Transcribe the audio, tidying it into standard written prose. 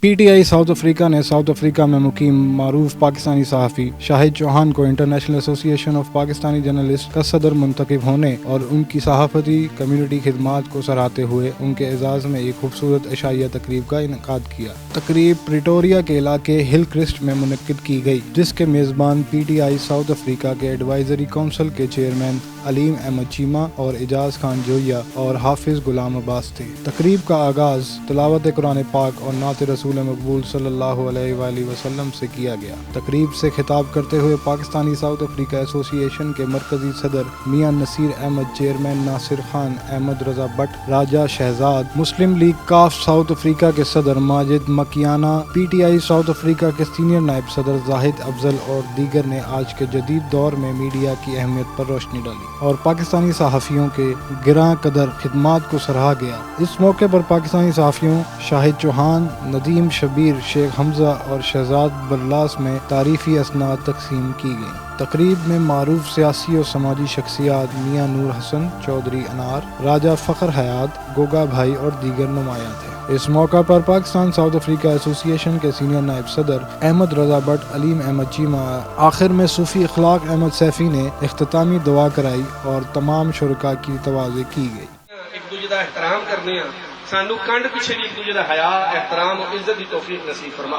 PTI south Africa ने south Africa में मुकीम मारूफ पाकिस्तानी सहाफ़ी शाहिद चौहान को international association of Pakistani journalist का सदर मुंतखब होने और उनकी सहाफ़ती कम्युनिटी खिदमात को सराहते हुए उनके एजाज़ में एक खूबसूरत इशाइया तकरीब का इनेकाद किया। तकरीब प्रिटोरिया के इलाके हिल क्रिस्ट में मुनक्किद की गई, जिसके मेज़बान PTI साउथ अफ्रीका के एडवाइजरी काउंसिल के चेयरमैन अलीम अहमद चीमा और एजाज खान जोया और हाफिज गुलाम अब्बास थे। तकरीब का आगाज़ तिलावत कुरान पाक और नात रसूल मकबूल सल्लल्लाहु अलैहि वसल्लम से किया गया। तकरीब से खिताब करते हुए पाकिस्तानी साउथ अफ्रीका एसोसिएशन के मरकजी सदर मियां नसीर अहमद, चेयरमैन नासिर खान, अहमद रजा भट्ट, राजा शहजाद, मुस्लिम लीग काफ साउथ अफ्रीका के सदर माजिद मकियाना, PTI साउथ अफ्रीका के सीनियर नायब सदर जाहिद अफजल और दीगर ने आज के जदीद दौर में मीडिया की अहमियत पर रोशनी डाली और पाकिस्तानी सहाफ़ियों के गिरां कदर खिदमात को सराहा गया। इस मौके पर पाकिस्तानी सहाफ़ियों शाहिद चौहान, नदीम शबीर, शेख हमजा और शहजाद बल्लास में तारीफ़ी असनाद तकसीम की गई। तकरीब में मारूफ सियासी और समाजी शख्सियात मियां नूर हसन, चौधरी अनार, राजा फ़ख्र हयात, गोगा भाई और दीगर नुमायां थे। इस मौका पर पाकिस्तान साउथ अफ्रीका एसोसिएशन के सीनियर नायब सदर अहमद रजा भट्ट, अलीम अहमद चीमा, आखिर में सूफ़ी अखलाक अहमद सैफी ने इख्तितामी दुआ कराई और तमाम शुरका की तवाज़े की गई। एक दूजे का एहतराम करने सानू कंड पिछे भी एक दूजे का हया, एहतराम और इज्जत की तौफीक नसीब फरमा।